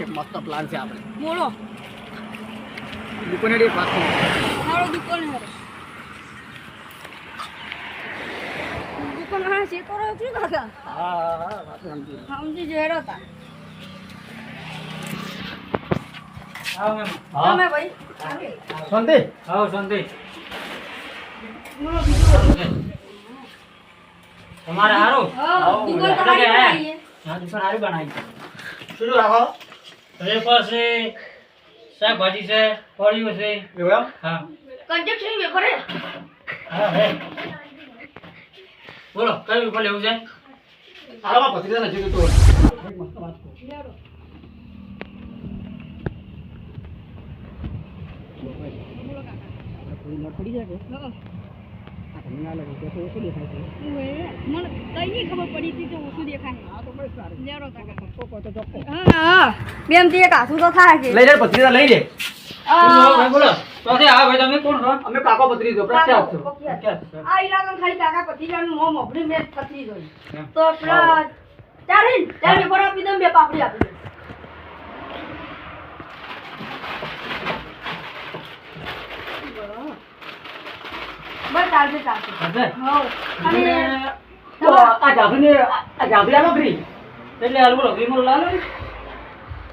એક મસ્ત પ્લાન છે આપણે. બોલો દુકાને એક વાત છે. મારો દુકાન હે દુકાન હા છે તો રહ્યો છું કાકા હા વાત સમજી. સમજી જેડો તા આવો મેમ. તમે ભાઈ આવે શાંતિ. આવો શાંતિ. બોલો બીજું તમારે હારું? હા દુકાન તો એટલે કે હારી હે? હા, દુકાન હારી બનાવી છે. શું રાખો વેફર છે, શાકભાજી છે, ફળીઓ છે. એવું એમ. હા કન્સ્ટ્રક્શન વેપાર હે હા હે. બોલો કયું વેફર લેવું છે? આરામાં પથરી નથી જોતો. એક મસ્ત વાત કહું. લેડો બોલો કાકા આપણે થોડી નોટ પડી જાય કે હા આ તમને ના લાગે કે ઓછું દેખાય છે. મને કઈ ખબર પડી હતી કે ઓછું દેખાય આ તો બસ સારું. લેડો કાકા ચોખ્ખો તો ચોખ્ખો. હા બેમ તે એક હાથું તો થાય કે લઈ લે પથરી લઈ લે. બોલો ભાઈ બોલો. ચોથી આ ભાઈ તમે કોણ છો? અમે કાકો પથરી દો પ્રખ્યાત છો. આ ઇલાકામાં ખાલી કાકા પતિજાનું મોં મોભળી મેં પતરી જોઈ એમ. તો પેલા ચાર પેપર આપી દઉં બે પાપડી આપી દઉં બસ ચાલશે ચાલશે હશે? હઉ અને તો આ જાફરીને આ જાફરી આલો ફ્રી. એટલે હાલ બોલો વિમલ લાલો ને?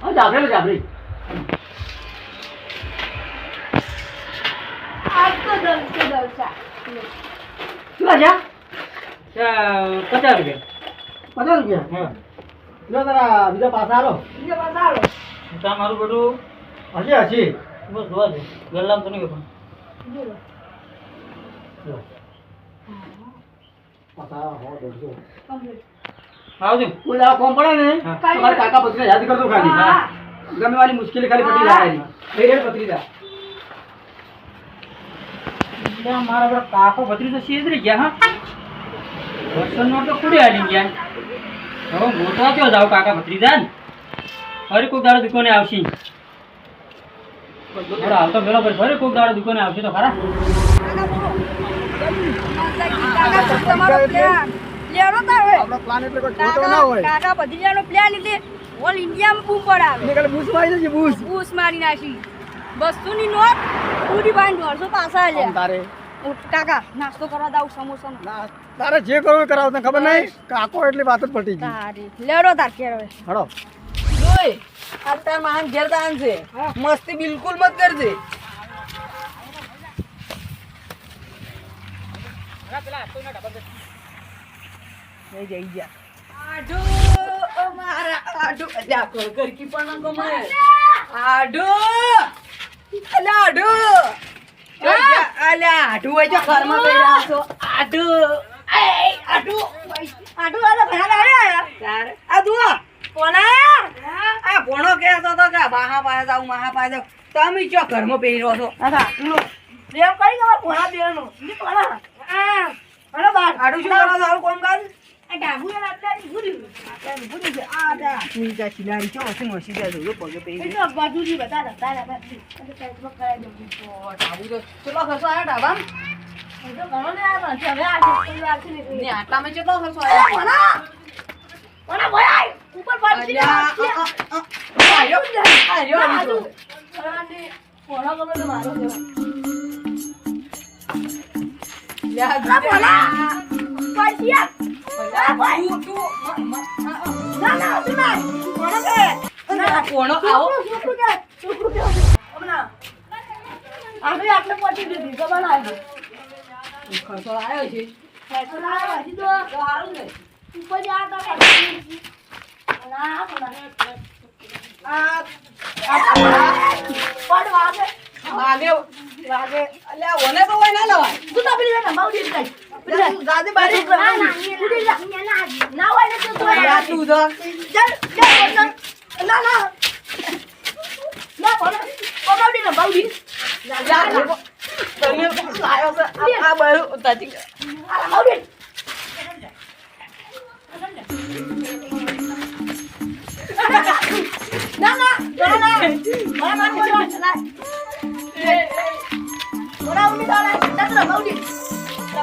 હા જાફરી. આજ તો જલસા શું આજા? 50 રૂપિયા. 50 રૂપિયા. હા. લો તારા બીજા પાછા આલો. બીજો પાછા આવો તમારું બધું હજી. બસ જોવા દે. ગલ્લામાં તો નહીં પણ. જોડો પાછા હો દેજો. કમ્પ્લીટ આવજો. કોઈ આ કોમ પડે ને હા. તો મારા કાકા પથરી યાદ કરતો ખાલી. હા ગમે વાળી મુશ્કેલી ખાલી પડી જાય એની. લઈ લે પથરી દા. એટલે મારા બધા કાકો ભત્રી તો શેતરી ગયા હા. વર્ષનો તો કુડી હાલી ગયા. હવે મોટા ક્યાં જાવ કાકા ભત્રી જાય ને? ફરી કોક દાડો દુકાને આવશે. થોડા હાલ તો મેળો ફરી કોક દાડો દુકાને આવશે તો ખરા. કાકા તમારો પ્લાન લેડો તારે આપણો પ્લાન એટલે કોઈ ખોટો ના હોય. કાકા ભત્રીજાનો પ્લાન એટલે ઓલ ઇન્ડિયામાં બૂમ પડાવે એને કાલે બૂસ મારી દેજે બૂસ. બૂસ મારી નાખી વસ્તુની નોટ પૂરી બાંધ 150 પાછા આમ લે તારે કાકા નાસ્તો કરવા દાવ સમોસા નો ના, તારે જે કરવું એ કરાવ તને ખબર નહીં કાકો એટલી વાત જ પટી ગઈ. તારી લેડો તાર કેર હવે હડો. જોઈ આ તાર માન ઘેર તાન છે હા. મસ્તી બિલકુલ મત કરજે જઈ જઈ જા આડો ઓ મારા આડો અલ્યા કરકી પણ ન ગમે આડો અલ્યા આડો જઈ જા અલ્યા આડો હોય જો ઘરમાં બેઠા છો આડો એ આડો આડુ આલા ભણા આયા તાર આ દુઓ પોણા આ ભણો કહેતો તો કે બાહા પાયા જાવ મહા પાયા જાવ તમે ચો ઘરમાં બેહી રહો છો આખા પ્રેમ કરી ગયો ભણા બેનો ની ભણા આ ભણા બાર આડું શું કરો છો કોમ કાજ આ ડાબુ એ આટલાની ભૂરી છે આ દા તું જા ચિલારી ચો હસી મસી દે જો પગે પેઈ એ તો બાજુજી બતા તારા બાજુ એટલે સાઈડમાં કરાઈ દઉં ઢાબુ તો ચલો ખસો આયા ઢાબા એ તો ઘણો ને આ છે હવે આ છે વાર છે ને ને આટલામાં ચલો ખસો આયા ભણા ભણા ભણા ઉપર પાડી આયો આયો ભણાને ભણા ગમે તો મારો છે લ્યા આ ભણા પાછિયા ના ના તું ના ભણા કે કોણો આવો છોકરું કે હમણાં આપણે આટલે પહોંચી દીધી ખબર ના આવી ખસો આયો છે તો ના વાજી તો સારું ને ઉપર જા તો પાછી ના ભણા આ પડ વાગે વાગે વાગે અલ્યા ઓને તો હોય ના લવાય તું તો પેલી બેટા માઉડી કઈ તું ગાદી બારી ના ના ના હોય ને તો અલ્યા તું તો ચાલ ચાલ ના ના ના બોલો માઉડી ના માઉડી જા તમે લાયો છે આ બારું તાજી માઉડી ના ના ના ના ના બોલો બોલા ઉડી દાડા ચાલ માઉડી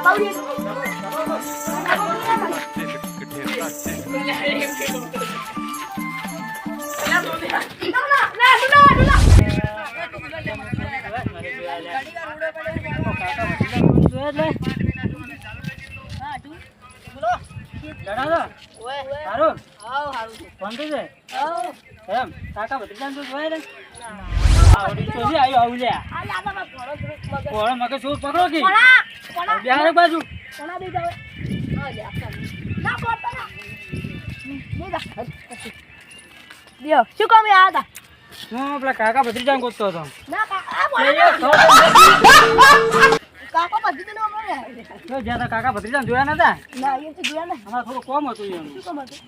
માઉડી ના કાકા ભત્રીજા તો જોયા ને આવું લ્યા મગજ શું પકડો કે બિહાર બાજુ શું કામ આવ્યા હતા? હું પેલા કાકા ભત્રીજા ગોતતો હતો. કાકો પછી તો મળે જ્યાં તા કાકા ભત્રીજા જોયા નતા ના એ તો જોયા ને. અમારે થોડું કોમ હતું એનું. શું કામ હતું?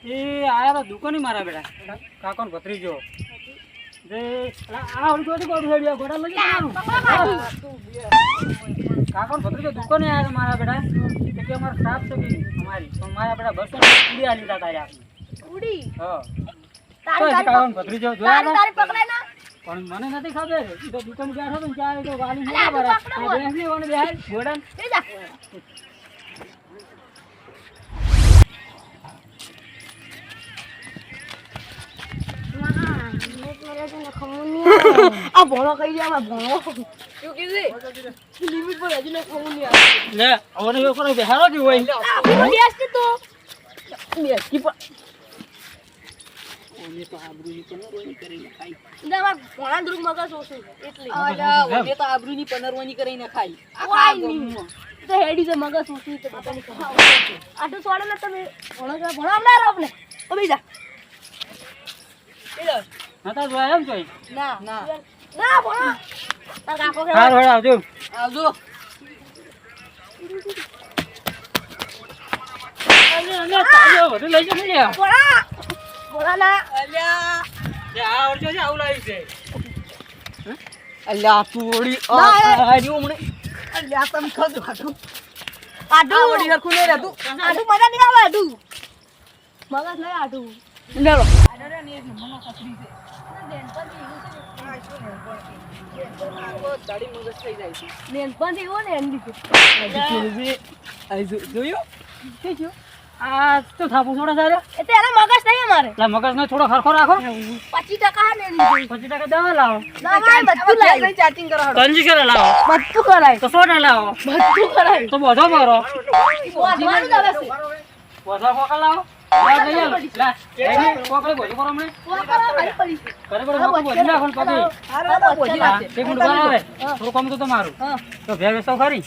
એ આયા તો દુકાને મારા બેટા કાકાનો ભત્રીજો જે આ ઓલી જોતી કોડ હેડ્યો ગોડા લઈ જવાનું કાકાનો ભત્રીજો દુકાને આયા તો મારા બેટા કે અમાર સાફ છે કે અમારી પણ મારા બેટા બસો ઉડી આલી તા તારે ઉડી હા તારી કાકાનો ભત્રીજો જોયા તારી તારી પકડાય ના. પણ મને નથી ખબર એ તો દુકાન ગયા હતો ને ચારે તો ગાલી ન બરાબર બેસની ઓને બેહાર ગોડાન એ જા. આ ભણો કઈ જાય ભણો શું કીધી લિમિટ પર હજી ખમું નહીં આવે લે ઓને એ કોને બેહારો કે હોય બેસ કે તો બેસ કી પર ઓને તો આબરૂની પનરવાની કરીને ખાઈ ના ભણા દુર્ગ મગજ ઓછું એટલે અલા ઓને તો આબરૂની પનરવાની કરીને ખાઈ કોઈ નહીં તો હેડી છે મગજ ઓછું તો બધાની ખાવ આટલું છોડે ને તમે ભણો ભણાવનાર આપને ઓ બીજા નતા જોયા એમ જોઈ ના ના ના ભણો તાર કાકો કે હાર હોડ આવજો આવજો અને તાજો બધું લઈ જશે લ્યા ભણા ભણા ના અલ્યા જે આ ઓરજો છે આવું લાવી છે અલ્યા તુડી ના, એ. આર્યું મને અલ્યા તમ ખાધું ખાધું આડું આવડી હરખું નહીં રહેતું આડું મજા નહીં આવે આડું મગજ નહીં આડું લેલો નેનપણથી એવો ને એની જોયું આ તો થાપુ છોડે સારો એ તો એના મગજ નહીં અમારે લા મગજને થોડો ખરખો રાખો 25% ને એની 25% દવા લાવો ના મારે બધું લાવી ચાર્જિંગ કરો કંજી કરે લાવો બધું કરાય તો સોના લાવો બધું કરાય તો બોધો મારો વાંચવાનું જ આવે છે બોધો કોકા લાવો લા લઈ આવ લા એની કોકા બોધો કરો મને વાંચવાનું ભાઈ પડી છે કરે બરો કોકો બોધી નાખો પગી હારા તો પહોંચી હા એક મિનિટ બનાવે થોડું કમ તો તમારું તો ભેગ તો ખરી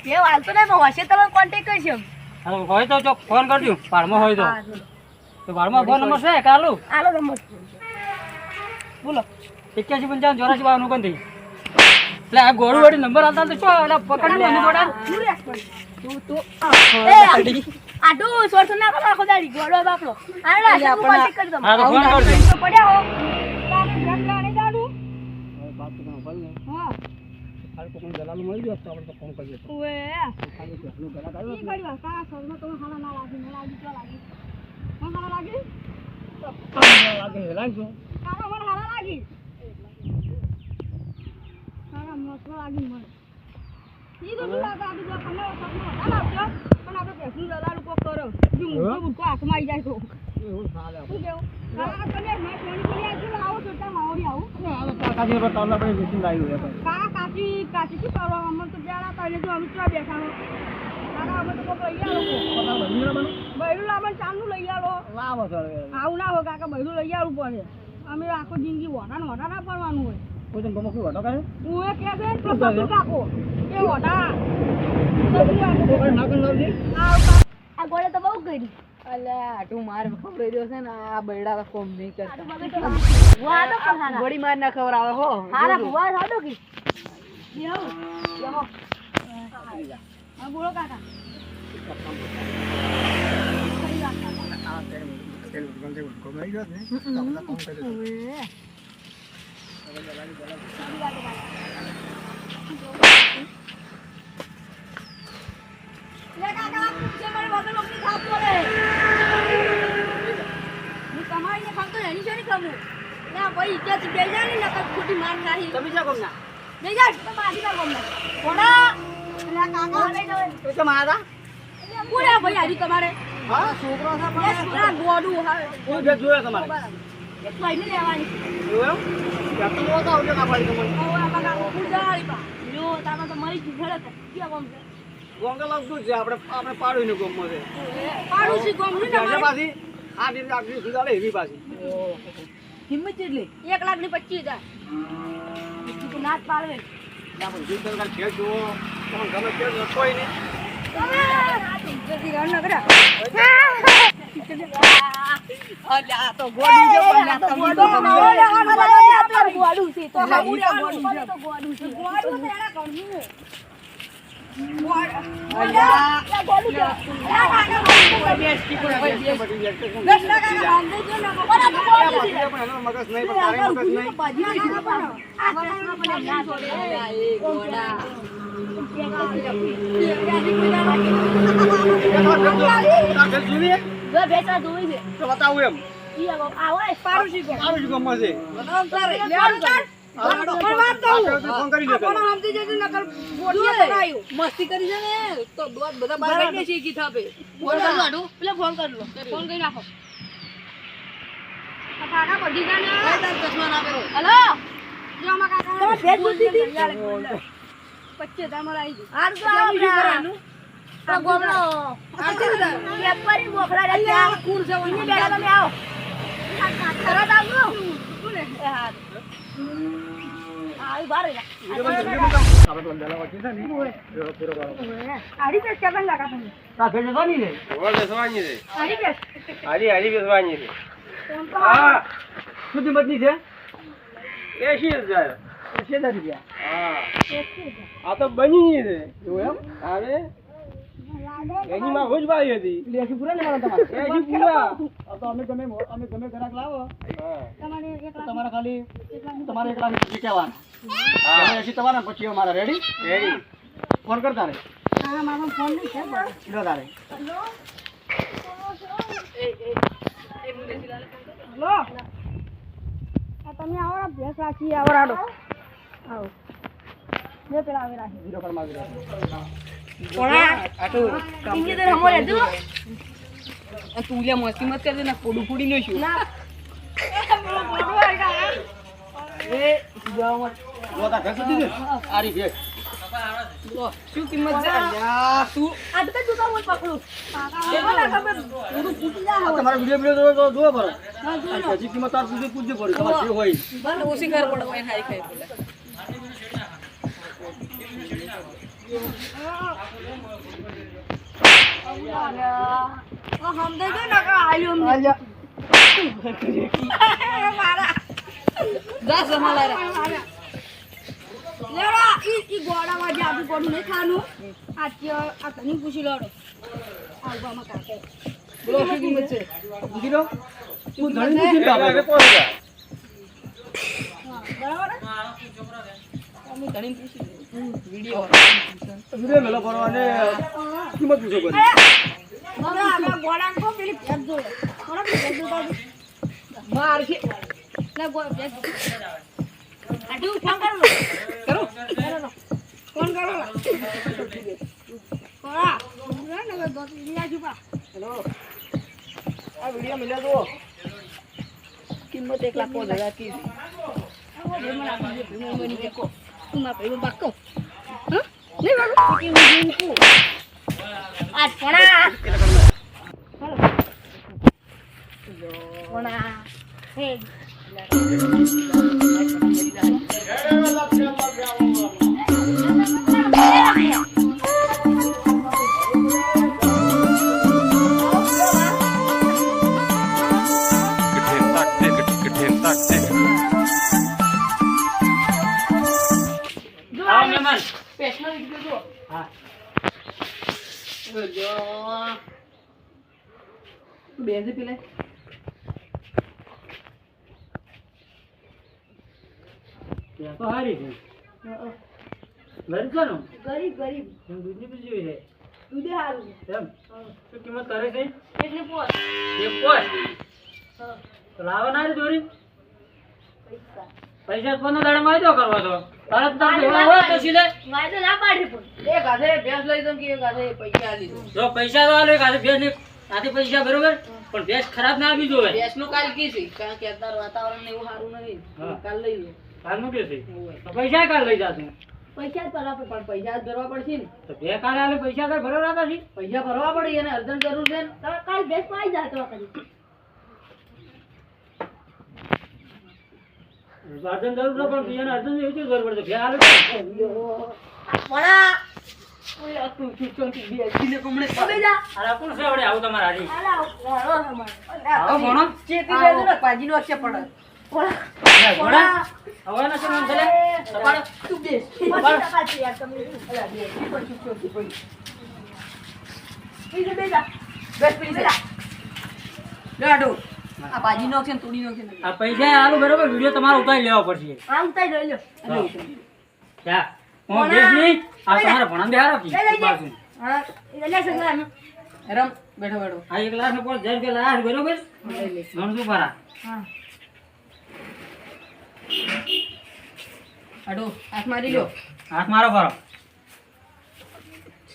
એ વાલતો નહીં પણ હશે તમે કોન્ટેક્ટ કરશો હા હોય તો જો ફોન કરજો પારમાં હોય તો પારમાં ફોન નંબર છે કાલુ આલો નંબર બોલો 8155 84 52 કંદી એટલે આ ગોળું વાળી નંબર આવતા તો શું એટલે પકડી લે એની જોડા તું એ આડું સોરસો ના કરો આખો દાડી ગોળો બાપલો આલા આપણે કોન્ટેક્ટ કરી દો હા તો ફોન કરજો તો પડ્યા હો તારે ઘરના નહીં જાડું વાત તો ભલ ને હા હાલ તો કોઈ દલાલ મળી ગયો તો આપણે તો ફોન કરીએ ઓએ ખાલી કેટલું ગલા કાઢો ઈ કર્યું કા સોરસો તો હાલા ના લાગી મને લાગી તો લાગી મને હાલા લાગી લાગે હેલાંજો કાકા મને હાલા લાગી કાકા મસ્ત લાગી મને ઈ તો લાગે આ બીજો કને સપનો વધારે આવજો પણ આપણે પેસું દલાલ કોક કરો જો મુકો હાથમાં આવી જાય તો એવું ચાલે શું કેવું કાકા તમે મેં ફોન કરી આજો આવો છોટા માવડી આવું કાકા જે બતાવલા આપણે જીતી લાવ્યું છે કાકા કાચી શું કરવા અમને તો જાણા તને જો અમે ચા બેઠા હો કાકા અમે તો કોક લઈ આવો પતા બની મને બૈરું લાવણ ચાંદુ લઈ આવો લાવો સર આવું ના હોય કાકા બૈરું લઈ આવવું પડે અમે આખો જિંદગી વોટા ના પડવાનું હોય કોઈ તને ગમો કોઈ વટો કરે હું એ કહે છે તો બધું કાકો એ વોટા આ ગોળે તો બહુ કરી અલ્યા આટું માર ખબર રહ્યો છે ને આ બૈડા કોમ નહીં કરતા વાડો પણ હારા ગોળી માર ના ખબર આવે હો હારા ભુવા સાડો કી બેહો બેહો હા બોલો કાકા ખોટી માર ખાઈ તમે જા કોમ ના લઈ જા તમે આજી કોમ ના કોડા એટલે કાકા લઈ જાવ તો કે મારા પૂરા ભાઈ આજી તમારે હા છોકરો છે એ છોકરા ગોડું હા કોઈ ભેગ જોયા તમારે એક ભાઈને લેવાની જોયો ત્યાં તો મોટો આવજો કાપડી તો મને હવે આપણા કાકો પૂજારી પા જો તાનો તો મરી ગયું ઘરે ક્યાં કોમ છે ગોંગલ આવતું જ છે આપણે પાડું ગોમમાં છે પાડોશી ગોમ ને ત્યાં પાછી આ દિન આખી સુધારે એવી પાછી કિંમત કેટલી 1,25,000 તું નાચ પાડવે ના પણ જીવ તરકાર છે જુઓ તમને ગમે તે કોઈ નહીં જલ્દી રન નગરા અલ્યા આ તો ગોડું છે પણ આ તમે તો ગોડું છે તો એટલે ઈ તો ગોડું છે ગોડું તો એના કરવું છે મગજ નહીં પણ તારે મગજ નહીં જોઈએ તો બતાવું એમ આવું જ ગમમાં છે ફોન કરી લે પેલા. મસ્તી કરી છે ને તો બધા બહાર કાઢી શીખી થાપે ફોન કરી લો ફોન કરી નાખો કાકા બધી જાને ચશ્મા ના પહેરો હેલો જો અમાર કાકા તમે ભેજ બોલતી હતી 25,000 માં આવી ગયું આર તો આવવાનું આ ગોમનો પેપરી બોખડા રે ત્યાં કુર છે ઓની બેડા તમે આવો તરત આવજો કોને આવી બાર આપણે તો અંદાલા વાંચી છે ને પૂરો કરો. આડી પેસ કેબન લાગા તમે તા ભેજ જવાની રે આડી પેસ હા શું કિંમતની છે 80,000 રૂપિયા. આ તો બની છે એવું એમ હવે એની માં હોજ ભાઈ હતી એટલે એસી પૂરા લેવાના તમારે એસી પૂરા. આ તો અમે ગમે ગ્રાહક લાવો તમારે તો 1,00,000 તમારે ખાલી તમારે 1,00,000 રૂપિયા કહેવાના તમે એસી તમારા પછી અમારા રેડી રેડી ફોન કરતા રે હા મારો ફોન નહીં છે બસ લો તારે લો આ તમે આવો ને ભેસ રાખી આવરાડો આવો બે પેલા આવી રાખી ઝીરો પર માગી રહ્યો ઇંગી તો હમો લેજો તું લે મસ્તી મત કરજે ને ફોડું ફોડી નો છું ના એ જાવમાં લો તા ઘર સુધી આરી ભેજ શું કિંમત છે અલ્યા તું આ તો દુકાન મત પકડું કાકા ના ખબર પૂરું ફૂટી જા આ તમારા વિડિયો તો જુઓ બરો હા જોઈ લો હજી કિંમત તાર સુધી પૂછજો પડે તમારે જે હોય બસ ઓછી ખબર પડે કોઈ હાઈ ખાઈ બોલે હમદે જો નકા આલ્યો અમને આલ્યા મારા દસ જમા રે લેડા ઈ ગોડામાં જે આપું કોડું નહીં ખાનું આ તને પૂછી લોડો આવવામાં કાકે બોલો શું કિંમત છે પૂછી લો તું ધણી પૂછી લો એટલે આપણે. પહોંચી જા. બરાબર અમે ઘણી પૂછી વિડિયો વિડિયો મેલો ભરો અને કિંમત પૂછો બધી બરાબર આપણા ગોડાને કો પેલી ભેજ જોડે બરાબર ભેજ જોડે માર છે લે ગો ભેજ આડુ ફોન કરો ફોન કરો કોરા ને ને દો દિયા જુપા હેલો આ વિડિયો મેલે જુઓ કિંમત 1,05,000 કી આવો બે મને આપી દે બની દેકો તું માં પેલું બાકો હ નહીં બાકો કે હું જીવું આ છણા હાલો કોણા હે આવો મહેમાન પેશનો વિડિયો જો હા જો બેસે પેલે ત્યાં તો હારી છે ગરીબ છે ને ગરીબ ગરીબ એમ દૂધની પૂછ્યું છે દૂધે હારું એમ શું કિંમત કરે છે એટલે પોસ એક પોસ તો લાવવાના રે દોરી પૈસા પૈસા કોનો દાડામાં વાયદો કરવા તો તરત તરત એવા હોય તો સીધે વાયદો ના પાડી પણ એ ગાધે ભેંસ લઈ દઉં કે ગાધે પૈસા આલી દઉં જો પૈસા તો આલે કાલે ભેંસ ને આથી પૈસા બરોબર પણ ભેંસ ખરાબ ના આવી જોવે ભેંસ નું કાલ કી છે કારણ કે અત્યારે વાતાવરણ ને એવું સારું નથી હા. કાલ લઈ લો કાલનું કે છે તો પૈસા કાલ લઈ જાશું પૈસા જ ભરવા પડે પણ પૈસા જ ભરવા પડશે ને તો બે કાલે આલે પૈસા કાલ ભરવા હતા છે પૈસા ભરવા પડે એને અર્જન્ટ જરૂર છે ને તમે કાલ ભેંસ માં આવી જાતો કરી અર્જન જરૂર ન પણ બીજાને અર્જન એવું જરૂર પડશે બે આલે વણા ઓય તું ચૂચોથી બે જીને કમણે તમે જા આ કોણ છે વડે આવું તમારે હાજી આલા વણો તમારે આવો ભણો ચેતી બેજો ને પાજીનો અક્ષર પડે વણા ઘોડા હવે ના શું ચાલે સપાડો તું બેસ પછી ટકા છે યાર તમે અલા બે પણ ચૂચોથી પડી બીજું બેજા બેસ પડી જા લાડો આ પાજીનો અક્ષર તોડીનો અક્ષર આ પૈસા આલુ બરોબર વિડિયો તમારે ઉતારી લેવો પડશે આ ઉતાઈ લઈ લો જા હું બેસ નહીં આ તમારે ભણન બેહારો કી બાજુ હા એટલે સંગ્રામ રમ બેઠો બેઠો આ એક લાખ નો કોલ 1000 રૂપિયા લાયા બરોબર ગણશું ફરા હા આડો હાથ મારી લ્યો હાથ મારો ફરો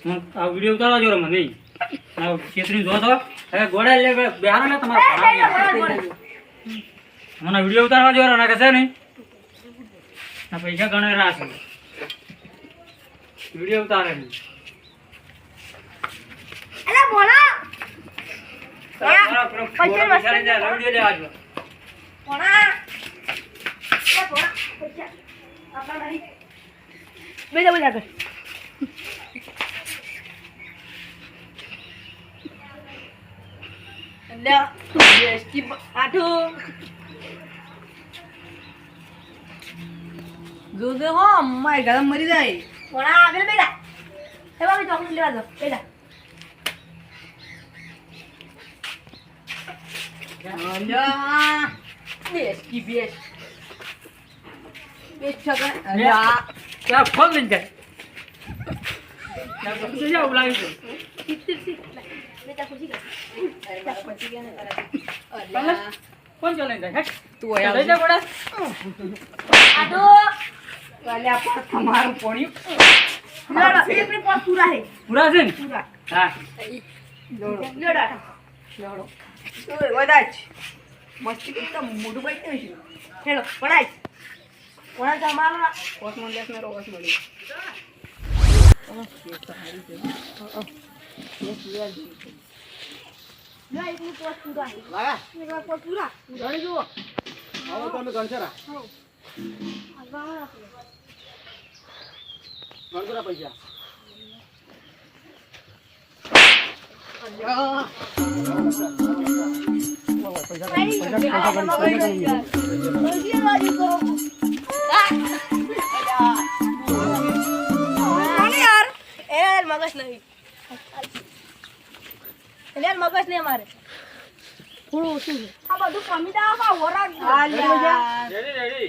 હું આ વિડિયો ઉતારવા જો મને નહીં આ છેતરી જો તો હવે ગોડા લે બેહારો ને તમારે મને વિડિયો ઉતારવા જો ના કસે નહીં આ પૈસા ગણે રાખે વિડિયો ઉતારે નહીં અલા વણા પૈસા વિડિયો લેવા જો વણા એ વણા પૈસા આપણા નહીં બેજા બેજા કર અલ્યા બેસતી આઠો જોજે હો માય ગરમ મરી જાય વણા આગળ બેજા એ બાબી ચોકલેટ લેવા દો બેજા અલ્યા બેસતી બેસ બેસ છગન અલ્યા क्या फोन नहीं जाए क्या कुछ जाओ बुलाई तो બેટા ખુશી કર પછી કેને કરે कौन चले जाए हट તું ले આયા जा बड़ा આડો અલ્યા પણ તમારું પોણ્યું લેડો એક પોત પૂરા હે पूरा दिन પૂરા हां લોડો લેડો લોડો ઓય વદાચ મસ્તી કરી તો મોઢું બાઈટ નહીં હેલો પડાઈ વણા જમાના કોસમોન દેશ મેરો કોસ મળી લે એક પોત પૂરા હે લાયા એક પોત પૂરા ગણી જુઓ આવો તમે ગણશરા ગણશરા પૈસા મગજ નહીં અમારે થોડું ઓછું છે આ બધું કમી રેડી રેડી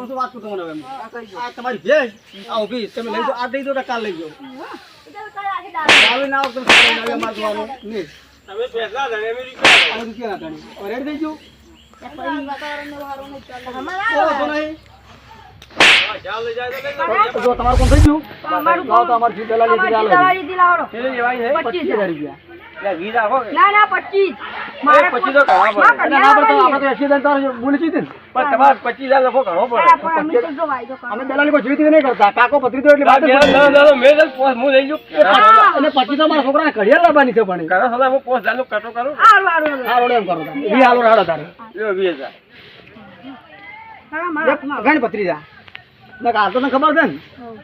તો વાત કરું તમને હવે આ તમારી ભેંસ આ ઊભી તમે લઈ જાઓ આ દઈ દો ને કાલ લઈ જાઓ આવે ના આવ તમે નવે માર જોવાનું નહીં તમે ભેંસના ધણે મેરી આ બધું ક્યાં ધણે હવે રેડી થઈ ગયું તો નહીં જો તમારું કોણ થઈ ગયું લાવો તો અમાર ફી પેલા લઈ ચાલો પેલે લેવાય છે 25000 રૂપિયા લે વી રાખો ના ના 25 મારે 25 તો ઘણા પડે ના પડે તો આપણે તો 80000 તાર બોલી દીધી ને પણ તમારે 25000 લખો ઘણો પડે અમે પેલાની કોઈ જીવતી નહીં કરતા કાકો પત્રી તો એટલી વાત મેં હું લઈ લઉં અને 25 તો મારા છોકરાને ઘડિયાળ લાવવાની છે પણ કરો સદા હું 5000 નો કટો કરું હા રોડ એમ કરો વી હાલો રાડો તારે લ્યો 20000 ઘણી પત્રી જા ના આ તો તને ખબર છે ને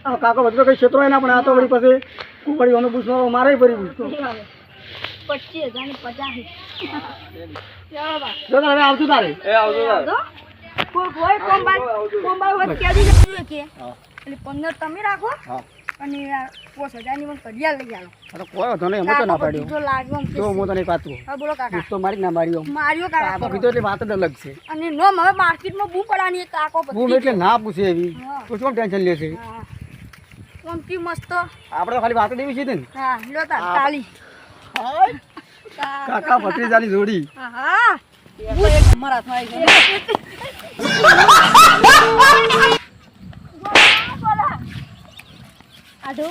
આ કાકો બધો કઈ ક્ષેત્રો એના પણ આ તો વળી પછી કુકડી ઓનો પૂછનો મારે ફરી પૂછતો 25,050 જો તારે હવે આવતું તારે એ આવતું તારે કોઈ કોમ્બાઈ વાત કેદી જતું કે એટલે 15 તમે રાખો હા અને 5000 ની મને કડિયા લઈ આલો આ તો કોઈ વાંધો નહીં અમે તો ના પાડ્યો જો લાગ્યો જો હું તને એક વાત કહું હા બોલો કાકા તો મારી ના માર્યો માર્યો આ કાકા તો કીધું એટલે વાત જ અલગ છે અને નો હવે માર્કેટમાં બૂ પડાની એક કાકો હું પત્રી એટલે ના પૂછે એવી હા. તો શું ટેન્શન લેશે હા કોમતી મસ્ત આપણે તો ખાલી વાત જ એવી છે ને હા લ્યો તા તાલી કાકા ભત્રીજાની જોડી હા અમારા હાથમાં આવી આડો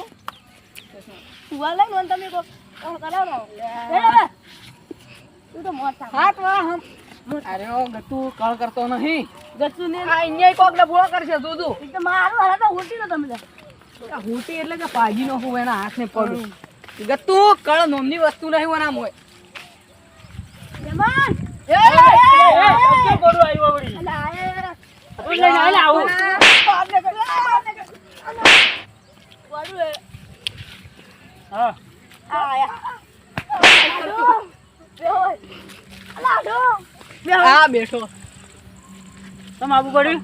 સુવા લઈ નો તમે કો કરાવો તું તો મોટા હાથ વાહ હમ અરે ઓ ગતું કળ કરતો નહીં ગતું ને આ અહીંયા કોક ને ભૂળો કરશે દૂધુ એ તો મારું હારા તો હોટી નો તમે હુટી એટલે કે પાજી નો હું એના હાથ ને પગ ગત્તુ કળ નોમની વસ્તુ નહીં હોય નામ હોય જમાન કેમ કરું આવ્યો વળી અલા લઈને આવું વાડું એ હા આ બેઠો તમે આવું પડ્યું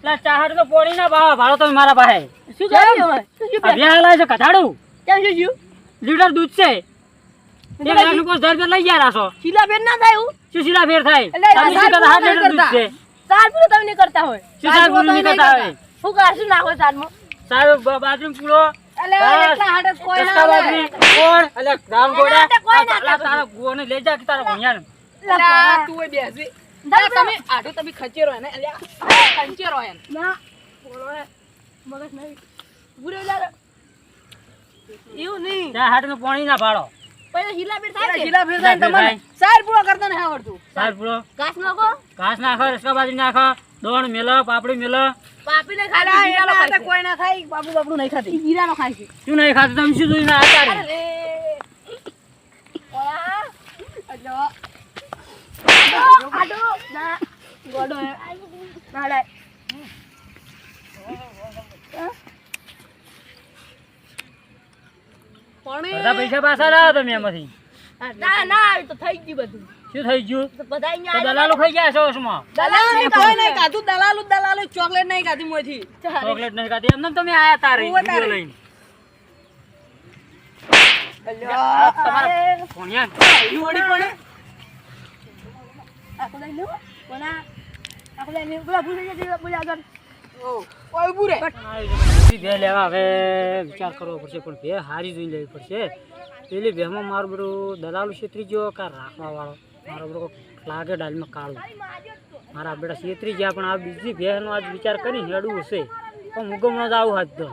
એટલે ચાહડ તો પોણી ના ભાવ ભાડો તમે મારા પાસે અભિયાન છે કથાડું લીટર દૂધ છે 1 લાખ નું 1000 રૂપિયા લઈ ગયા રાસો શીલાબેન ના થાય એવું શું શીલા ફેર થાય એટલે તમે શું કહેતા 8 લીટર દૂધ છે સાર પૂરો તમે નહીં કરતા હોય શું સાર પૂરું નહીં કરતા હોય શું કરશું નાખો સારમાં સારું બાજરી પૂરો એટલે એટલા હાડે કોઈ ના કસ્કા આવે. બાજરી કોણ એટલે રામ ગોડા એના કોઈ ના અલા તારા ગુઓને લઈ જા કે તારા ભણ્યાને અલા, તું એ બેસી અલા, તમે આટો તમે ખચેરો એને અલ્યા ખંચેરો એને ના બોલો હે મગજ નહીં પૂરે લારો એવું નહીં ત્યાં હાટ નું પાણી ના ભાડો પછી શીલાબેન થાય કે શીલા ફેર થાય ને શીલા ફેર તમને સાર પૂરો કરતા નહીં આવડતું સાર પૂરો ઘાસ નાખો ઘાસ નાખો રસકા બાજરી નાખો દોણ મેલો પાપડી મેલો પાપીને અલા, ખાલી એટલા જીરાનો હાટે ખાય કોઈ ના ખાય બાપુ બાપુ નહીં ખાતી છે જીરાનો ખાય છે શું નહીં ખાતું તમે શું જોઈને આચારી અરે ઓલા અજો આડો ના ગોડો હે ના લે બધા પૈસા પાછા લાવો તમે એમાંથી ના ના એ તો થઈ ગયું બધું શું થઈ ગયું તો બધા તો અહીંયા દલાલો ખાઈ ગયા છો ઓસમાં દલાલું કોઈ નહીં ખાધું દલાલું ચોકલેટ નહીં ખાધી મોથી ચોકલેટ નહીં ખાતી એમને તમે આયા તારે ઓવે તારે. વિડીયો લઈને તમારા ભણ્યા વળી પણ આખો લઈ લો કોના આખો લઈ લો બોલા ભૂલી જતી બોલા આગળ ઓય ઉભું રે બે લેવા હવે વિચાર કરવો પડશે પણ બે હારી જોઈને લેવી પડશે પેલી બેમાં મારું બધું દલાલું છેતરી ગયો કા રાખવા વાળો મારો બધો લાગે ડાલમાં કાળું મારા બેટા છેતરી ગયા પણ આ બીજી બેનો આજ વિચાર કરી હેડું હશે પણ મુગમનો જ આવું હાથ દો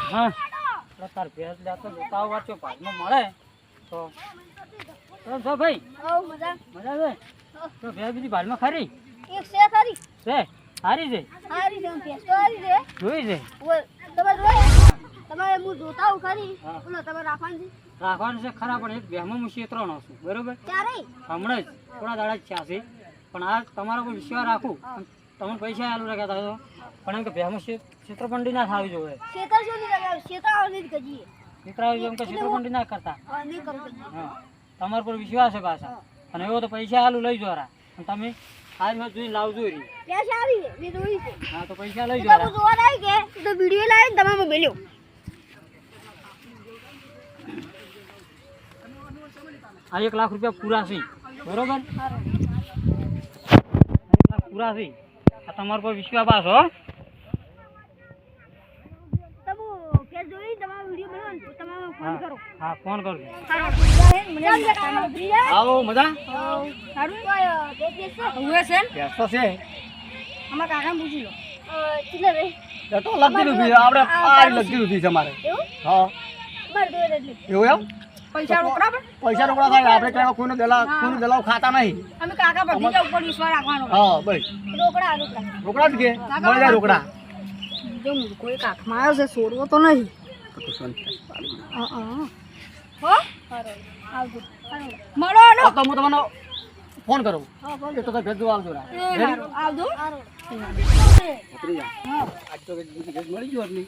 હા તાર ભેંસ લેતો જોતા વાંચો ભાગમાં મળે તો ભાઈ ઓ મજા મજા છે તો ભેંસ બીજી ભાડમાં ખરી એક છે ખરી છે સારી છે હારી છે પેસ્ટો હારી છે જોઈ છે ઓય તમે જોય તમારે હું જોતા હું ખરી હા. બોલો તમે રાખવાની રાખવાનું છે ખરા પણ એક બેમાં હું છેતરાનો છું બરોબર ક્યારે હમણાં જ થોડા દાડા જ થયા છે પણ આ તમારા પર વિશ્વાસ રાખું અને તમને પૈસા આલુ રાખ્યા હતા તો પણ એમ કે બેમાં છેતરપંડી ના થવી જોઈએ શેતર શું નહીં લગાવ શેતર આવની જ ગજીએ છેતરાવી એમ કે છેતરપંડી ના કરતા હા નહીં કરું ગજી હા તમારા પર વિશ્વાસ છે પાછા અને એવો તો પૈસા આલુ લઈ જોરા અને તમે આજ મેં જોઈને લાવજો રી પૈસા આવી છે મેં જોઈ છે હા તો પૈસા લઈ તો જોરા હું જોવા આવી કે તો વિડિયો લાવીને તમારે મેલ્યો આ 1 લાખ રૂપિયા પૂરા છે બરોબર 1 લાખ પૂરા છે આ તમારા પર વિશ્વાસ પાછો હો તમે ફેર જોઈ તમારો વિડિયો બનાવો ને તમે ફોન કરો હા ફોન કરજો મને આવો મજા સારું કોઈ દેશ છે ઉવે છે ને? બેસતો છે અમાર કાકા પૂછી લો ચીલે રે એ તો લગતી રૂપી આપણે આ લગતી રૂપી છે અમારે એવું હા માર દોર એટલે એવું એમ પૈસા રોકડા પણ પૈસા રોકડા થાય આપણે કઈ કોઈને દલાવ ખાતા નહીં અમે કાકા ભત્રીજા ઉપર વિશ્વાસ રાખવાનો હા બસ રોકડા રોકડા જ કે મળી જાય રોકડા જો કોઈ કાખમાં આવ્યો છે છોડવો તો નહીં હો આવજો મળો તો હું તમને ફોન કરું હા બોલ એ તો ભેજ જોવા આવજો રા આવજો ઉતરી જા આજ તો બીજી ભેજ મળી ગયો એટલે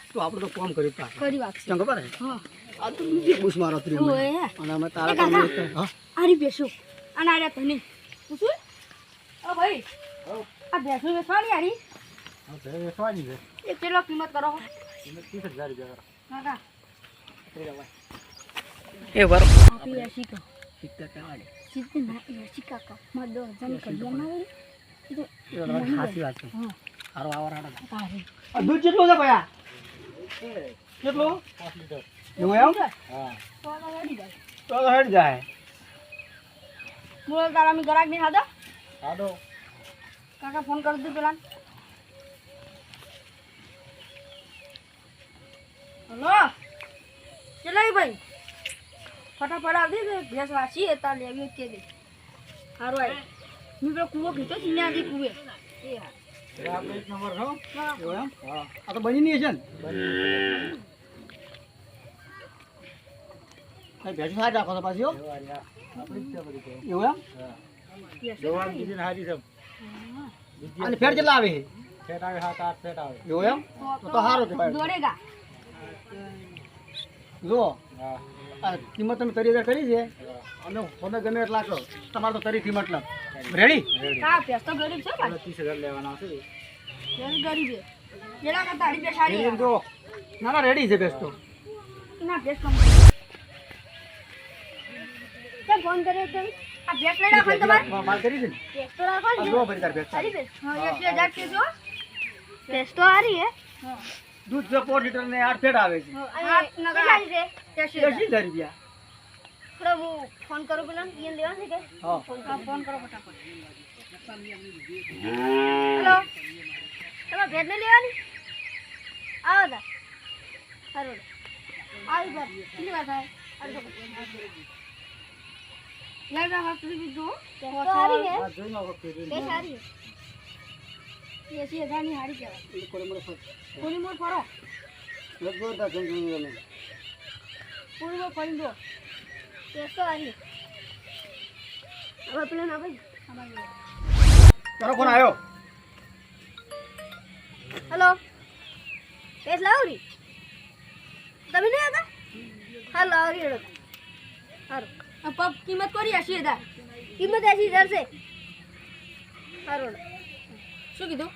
તો આપણે તો કામ કર્યું પાછું કરી વાત ચંગો પર હા આ તો બીજી બુશ મારો ત્રી ઓય અને અમે તારા એ કાકા. કામ હા આરી બેસો અને આર્યા તને પૂછું ઓ ભાઈ આ બેસો વેચવાની આરી વેચવાની છે એ કેટલો કિંમત કરો 30000 રૂપિયા કાકા એ બર આપી એસી કો 70 લાગે સીધી ના એસી કાકા માં 2000 કડિયા માં એ તો ખાસી વાત છે હા સારો આવાર આડા તારે આ દૂધ કેટલું છે ભયા કેટલું 5 લીટર એવું એમ હા તો રેડી જાય તો હેડ જાય બોલ તારા મી ગરાક નહીં ખાધો આડો કાકા ફોન કરી દે પેલા હલો ચલાઈ ભાઈ ફટાફટ આવજે કે ભેંસ વાસી તાર લેવી કે દે સારું આય મેં પેલો કૂવો કીધો સિન્યાથી કૂવે આપણે એક નંબર છો એવું એમ હા આ તો બની નહીં છે ને કઈ ભેંસ સારી રાખો છો પાછી હો એવું એમ જવાન બીજી હારી છે અને ફેર કેટલા આવે છે ફેટ આવે 7-8 ફેટ આવે એવું એમ તો સારું કહેવાય દોડેગા જો આ કિંમત તમે 30,000 કરી છે અને તમે ગમે એટલા કરો તમારે તો 30 થી મતલબ રેડી કા ભેંસ તો ગરીબ છે ભાઈ 30,000 લેવાના છે ભેંસ ગરીબ છે જેના કરતા હારી ભેંસ સારી છે. જો ના ના રેડી છે બેસ્ટ તો ના ભેંસ કમ કેમ ફોન કર્યો તમે આ ભેંસ લઈ રાખો ને તમારે માલ કરી છે ને ભેંસ તો રાખો આ ને જો ફરી તાર ભેંસ સારી ભેંસ હા 80,000 કે જો ભેંસ તો હારી હે દૂધ જો 4 લીટર ને 8 ફેટ આવે છે આઠ નગર હારી છે 80,000 80,000 રૂપિયા થોડો હું ફોન કરું પેલા ઈયન લેવાનું છે કે હા ફોન કરો ફટાફટ હેલો તમે ભેટ ને લેવાની આવો તા સારું આવી બર કેટલી વાર થાય લેવા હોસ્પિટલ જો સારી હે આ જોઈ લો વખતે કે સારી હે 80,000 ની હારી કહેવાય પૂરી મોર ફરો લગભગ તા જંગલી ને પૂરી મોર ફરી દો કે તો હારી હવે પેલા ના ભાઈ તારો ફોન આવ્યો હેલો કેસ લાવરી તમે નહીં હતા હા લાવરી હેડો સારું આ પપ કિંમત કરી 80,000 કિંમત 80,000 છે સારું શું કીધું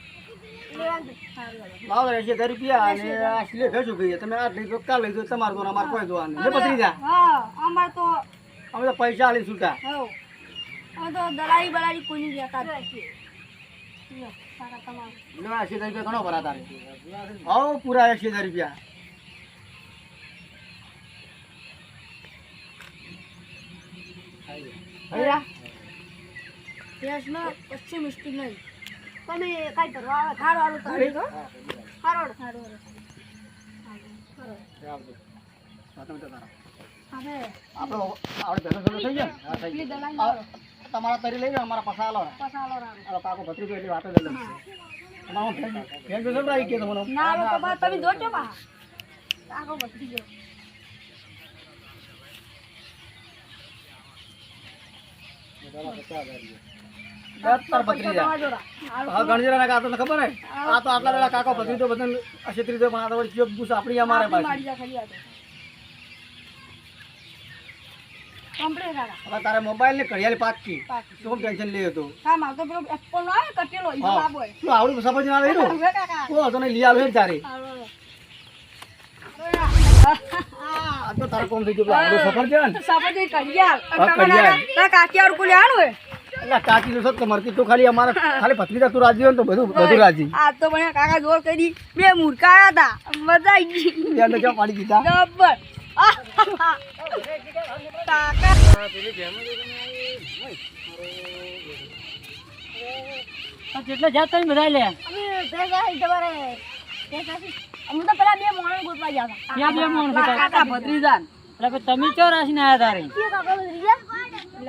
લેવાનું સારું લાવો 80,000 રૂપિયા અને આ સિલે ભેજું ગઈ તમે આ લઈ જો કાલ લઈ જો તમાર તો અમાર કોઈ જોવાનું લે પતરી જા હા અમાર તો અમે તો પૈસા આલી છૂટા હો અમે તો દલાલી બલાલી કોઈ નહીં લેતા સારા તમારું લે 80,000 રૂપિયા ઘણો ભરા તારે આવો પૂરા 80,000 રૂપિયા ભૈયા દેશમાં કશું મિસ્ટેક નહીં તમે કાંઈ કરવા આવે સારું સારું તમે જો સારું સારું તમે તો તારા હવે આપણો આપણે ભેગો થઈ ગયા ને? હા, થઈ એટલી ગયા. દલાલી આ તમારા તરી લઈ જાઓ અમારા પસાલો પસાલો રામ આ કાકો ભત્રીજો એટલી વાતો જ અલગ છે તમારો ફ્રેન્ડ જો સંભળાઈ કે તમને ના હવે તો બા તમે દોડજો બા આગો બધી ગયો દસ તાર ભત્રીજા હા ગણજીરાના કાકો ને ખબર હે આ તો આટલા વેળા કાકો ભત્રીજો બધાને અક્ષેત્રીજો પણ આ તો વળી ચીપ બુસ આપણી અમારે પાસે મારી જા ખાલી આતો કમ્પ્લીટ રાડા હવે તારે મોબાઈલ ને ઘડિયાળી પાકી પાકી. શું ટેન્શન લે તો હા માર તો પેલો એપલ નો આવે કટેલો ઈ હા લાવો હે તું આવડું સફરજન આવે એનું હવે કાકા તું તો ને લઈ આવે તારે આ તો તારે કોમ થઈ ગયું આવડું સફરજન સાપડે કડિયાલ હા, કડિયાલ. તા કાકિયાર કો લેવાનું હે એટલે કાકી નું સત મરતી તું ખાલી અમારે ખાલી ભત્રીજા તું રાજી હોય ને તો બધું રાજી આ તો પણ કાકા જોર કરી બે મૂર્ખા આયા હતા મજા આવી ગઈ યાર તો ક્યાં પાડી દીધા જબર કાકા જેટલા જાત તમે બધા લે અમે ભેગા હઈ તમારે ભેગા છે અમે તો પેલા બે મોણ ગોતવા ગયા હતા ક્યાં બે મોણ ગોતવા? કાકા ભત્રીજાન એટલે પછી તમે ચો રાશીને આયા તારે કાકા ભત્રીજા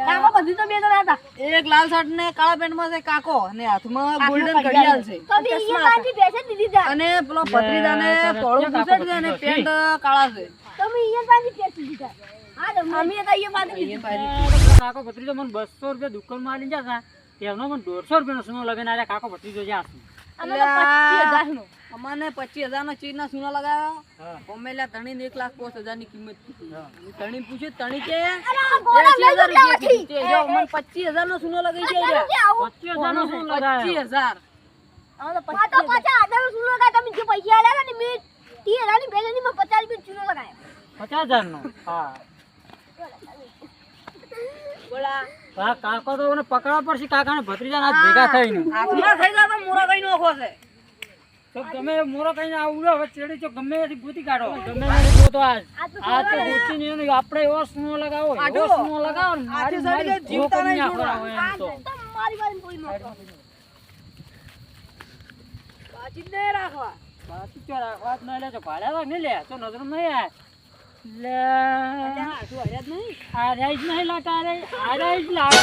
કાકા બધી તો બે જણા હતા એક લાલ શર્ટ ને કાળા પેન્ટ માં છે કાકો અને હાથમાં ગોલ્ડન ઘડિયાળ છે તો બે અહીંયા પાછી બેસે દીધી તા અને પેલો ભત્રીજા ને ધોળું બુશર્ટ છે અને પેન્ટ કાળા છે તમે અહીંયા પાછી બેસી દીધા હા તો અમે તો અહીંયા પાછી કાકો ભત્રીજો મને 200 રૂપિયા દુકાનમાં આલી જતા તેમનો મને 150 રૂપિયાનો સોનો લગાવીને આલ્યા કાકો ભત્રીજો જ્યાં છે. અમે તો 25,000 નો અમને 25,000 નો ચીજ ના સોના લગાવ્યો હા. કોમેલા ધણી ને 1,05,000 ની કિંમત કીધી ધણી પૂછ્યું ધણી કે ગોળા 80,000 લઈ રૂપિયા જાવ કીધી છે. જો અમને 25,000 નો સોનો લગાવી છે 25,000 નો સોનો લગાવ્યો. 25,000 અમે તો 50,000 નો સુનો લગાય તમે જે પૈસા આલ્યા ને મેં 30,000 ની બેલેની માં 50 રૂપિયા સુનો લગાયો 50,000 નો હા બોલા આ કાકો તો મને પકડવા પડશે કાકાને ભત્રીજાના હાથ ભેગા થઈને હાથમાં થઈ જાય તો મોરા કઈ નોખો છે તો તમે મોરો કઈને આવડો હવે ચેડી ચો ગમે ત્યાંથી ગોતી કાઢો ગમે ત્યાંથી ગોતો આજ આ તો ગોતી ને આપણે એવો સુનો લગાવો એવો સુનો લગાવો ને મારી મારી જીવતા નહીં જીવતા હોય એમ તો મારી વાળી કોઈ નો પાછી દે રાખવા બાકી ચો રાખવા જ ન લે તો ભાડ્યા તો નહીં લે તો નજર નહીં આય લે શું હર્યા જ નહીં આ રાઈજ નહીં લાટા રે આ રાઈજ લાગે